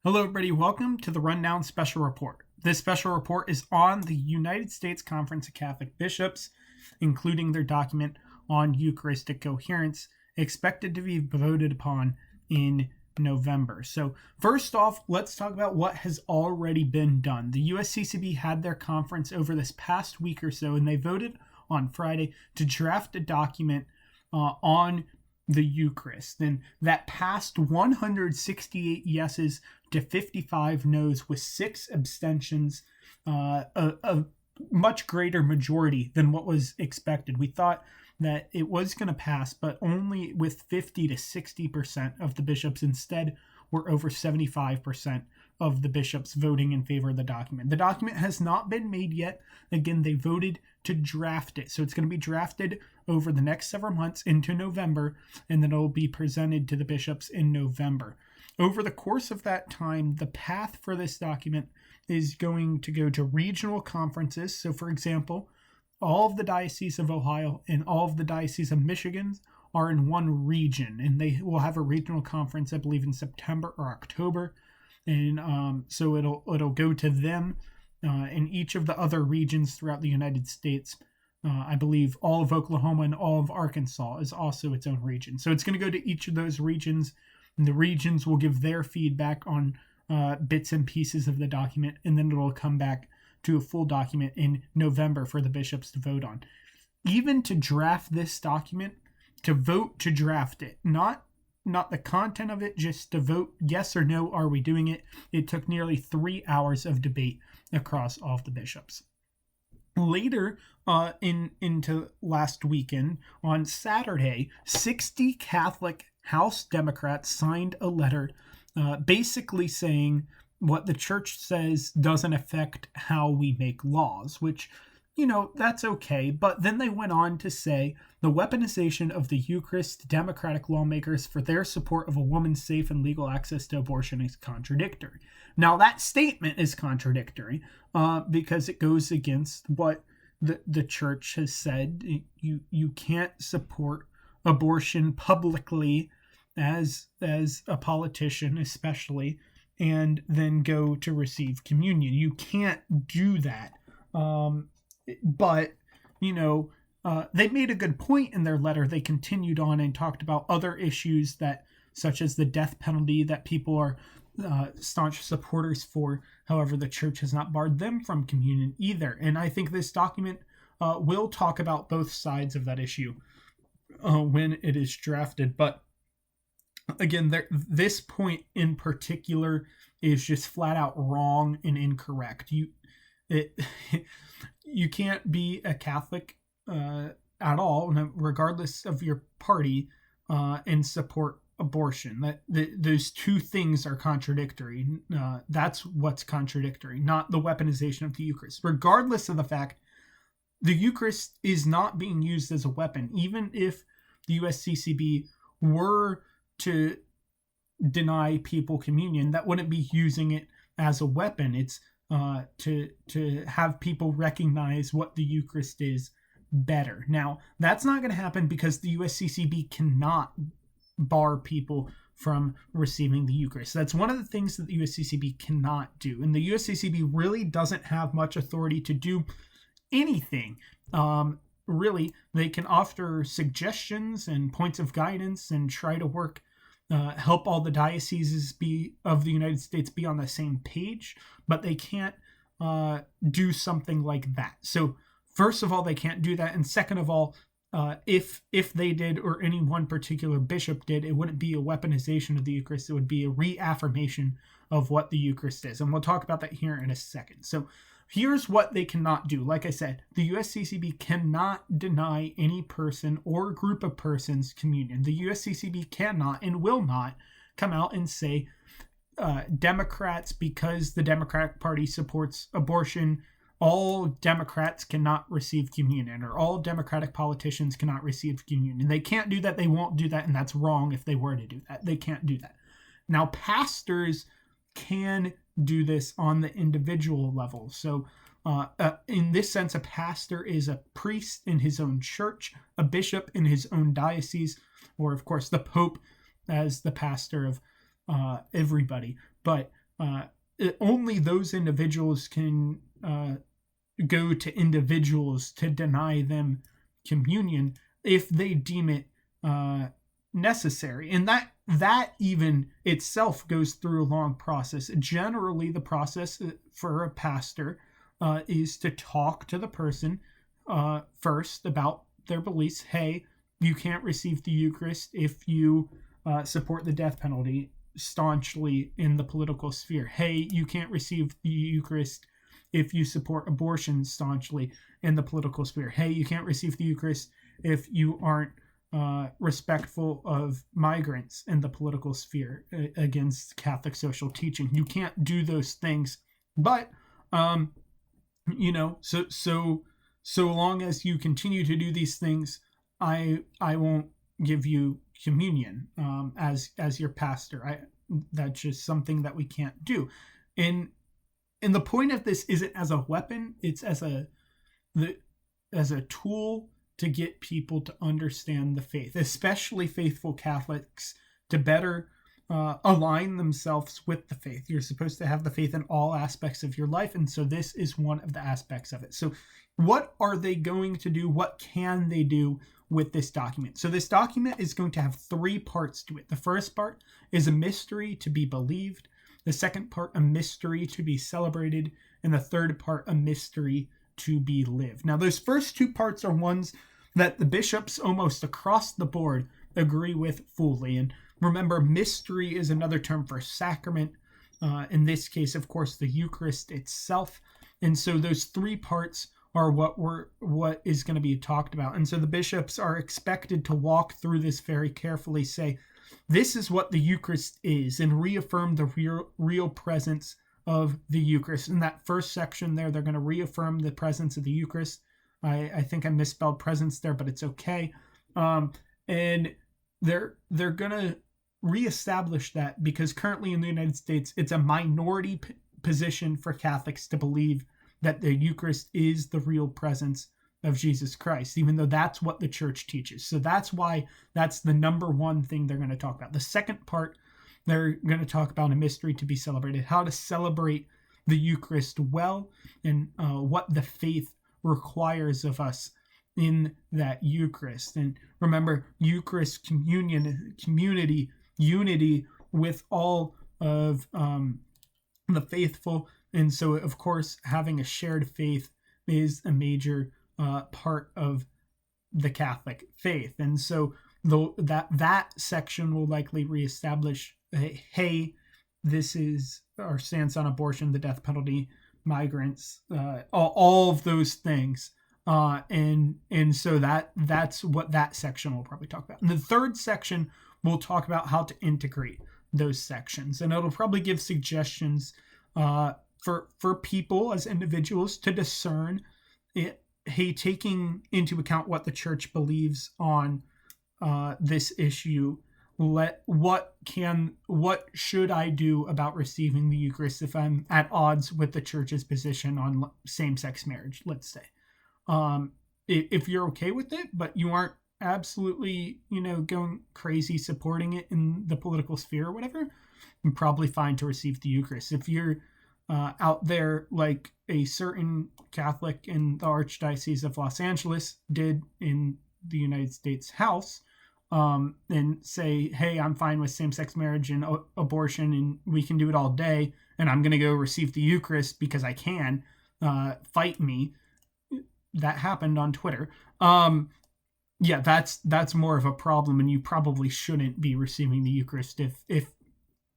Hello, everybody. Welcome to the Rundown Special Report. This special report is on the United States Conference of Catholic Bishops, including their document on Eucharistic coherence, expected to be voted upon in November. So, first off, let's talk about what has already been done. The USCCB had their conference over this past week or so, and they voted on Friday to draft a document on the Eucharist. And that passed 168 yeses to 55 noes with 6 abstentions, a much greater majority than what was expected. We thought that it was going to pass, but only with 50 to 60% of the bishops. Instead, were over 75% of the bishops voting in favor of the document. The document has not been made yet. Again, they voted to draft it. So it's going to be drafted over the next several months into November, and then it will be presented to the bishops in November. Over the course of that time, the path for this document is going to go to regional conferences. So, for example, all of the dioceses of Ohio and all of the dioceses of Michigan are in one region, and they will have a regional conference, I believe, in September or October. And so it'll go to them in each of the other regions throughout the United States. I believe all of Oklahoma and all of Arkansas is also its own region. So it's going to go to each of those regions, and the regions will give their feedback on bits and pieces of the document, and then it'll come back to a full document in November for the bishops to vote on. Even to draft this document, to vote to draft it, not the content of it, just to vote yes or no, are we doing it? It took nearly 3 hours of debate across all of the bishops. Later into last weekend, on Saturday, 60 Catholic House Democrats signed a letter basically saying what the church says doesn't affect how we make laws, which, that's okay. But then they went on to say the weaponization of the Eucharist, Democratic lawmakers for their support of a woman's safe and legal access to abortion is contradictory. Now, that statement is contradictory because it goes against what the church has said. You can't support abortion publicly as a politician, especially, and then go to receive communion. You can't do that. But they made a good point in their letter. They continued on and talked about other issues such as the death penalty that people are staunch supporters for. However, the church has not barred them from communion either. And I think this document will talk about both sides of that issue when it is drafted. But again, this point in particular is just flat out wrong and incorrect. You can't be a Catholic at all, regardless of your party, and support abortion. Those two things are contradictory. That's what's contradictory, not the weaponization of the Eucharist. Regardless of the fact, the Eucharist is not being used as a weapon. Even if the USCCB were to deny people communion, that wouldn't be using it as a weapon. It's to have people recognize what the Eucharist is better. Now, that's not going to happen because the USCCB cannot bar people from receiving the Eucharist. That's one of the things that the USCCB cannot do. And the USCCB really doesn't have much authority to do anything. Really, they can offer suggestions and points of guidance and try to work help all the dioceses of the United States be on the same page, but they can't do something like that. So first of all, they can't do that. And second of all, if they did, or any one particular bishop did, it wouldn't be a weaponization of the Eucharist. It would be a reaffirmation of what the Eucharist is. And we'll talk about that here in a second. So here's what they cannot do. Like I said, the USCCB cannot deny any person or group of persons communion. The USCCB cannot and will not come out and say Democrats, because the Democratic Party supports abortion, all Democrats cannot receive communion, or all Democratic politicians cannot receive communion. They can't do that. They won't do that. And that's wrong if they were to do that. They can't do that. Now, pastors can do this on the individual level. So in this sense, a pastor is a priest in his own church, a bishop in his own diocese, or of course the Pope as the pastor of everybody. But only those individuals can go to individuals to deny them communion if they deem it necessary. And that even itself goes through a long process. Generally, the process for a pastor is to talk to the person first about their beliefs. Hey, you can't receive the Eucharist if you support the death penalty staunchly in the political sphere. Hey, you can't receive the Eucharist if you support abortion staunchly in the political sphere. Hey, you can't receive the Eucharist if you aren't respectful of migrants in the political sphere against Catholic social teaching. You can't do those things, but so long as you continue to do these things, I won't give you communion as your pastor. That's just something that we can't do. And the point of this isn't as a weapon; it's as a tool to get people to understand the faith, especially faithful Catholics, to better align themselves with the faith. You're supposed to have the faith in all aspects of your life, and so this is one of the aspects of it. So what are they going to do? What can they do with this document? So this document is going to have 3 parts to it. The first part is a mystery to be believed. The second part, a mystery to be celebrated. And the third part, a mystery to be lived. Now, those first 2 parts are ones that the bishops almost across the board agree with fully. And remember, mystery is another term for sacrament. In this case, of course, the Eucharist itself. And so those 3 parts are what is going to be talked about. And so the bishops are expected to walk through this very carefully, say, this is what the Eucharist is, and reaffirm the real presence of the Eucharist. In that first section there, they're going to reaffirm the presence of the Eucharist. I think I misspelled presence there, but it's okay. And they're going to reestablish that, because currently in the United States, it's a minority position for Catholics to believe that the Eucharist is the real presence of Jesus Christ, even though that's what the church teaches. So that's why that's the number one thing they're going to talk about. The second part, they're going to talk about a mystery to be celebrated, how to celebrate the Eucharist well, and what the faith requires of us in that Eucharist. And remember, Eucharist communion, community, unity with all of the faithful. And so, of course, having a shared faith is a major part of the Catholic faith. And so that section will likely reestablish, hey, this is our stance on abortion, the death penalty, migrants, all of those things. And so that's what that section will probably talk about. And the third section will talk about how to integrate those sections. And it'll probably give suggestions for people as individuals to discern it, hey, taking into account what the church believes on this issue, what should I do about receiving the Eucharist if I'm at odds with the church's position on same-sex marriage, let's say. If you're okay with it, but you aren't absolutely, going crazy supporting it in the political sphere or whatever, you're probably fine to receive the Eucharist. If you're out there like a certain Catholic in the Archdiocese of Los Angeles did in the United States House, and say, hey, I'm fine with same-sex marriage and abortion, and we can do it all day, and I'm going to go receive the Eucharist because I can, fight me. That happened on Twitter. Yeah, that's more of a problem, and you probably shouldn't be receiving the Eucharist if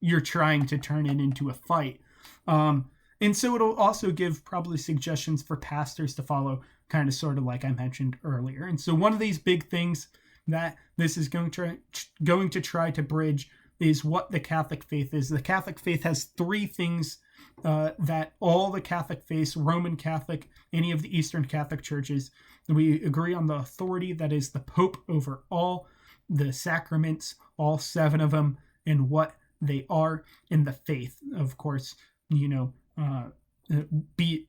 you're trying to turn it into a fight. And so it'll also give probably suggestions for pastors to follow, kind of sort of like I mentioned earlier. And so one of these big things that this is going to try to bridge is what the Catholic faith is. The Catholic faith has 3 things that all the Catholic faiths, Roman Catholic, any of the Eastern Catholic churches, we agree on the authority that is the Pope over all the sacraments, all 7 of them, and what they are in the faith. Of course, be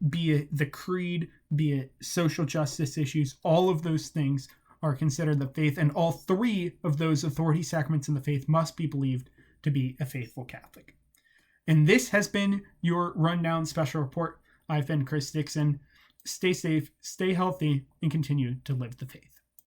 it the creed, be it social justice issues, all of those things are considered the faith, and all 3 of those authority sacraments in the faith must be believed to be a faithful Catholic. And this has been your Rundown Special Report. I've been Chris Dixon. Stay safe, stay healthy, and continue to live the faith.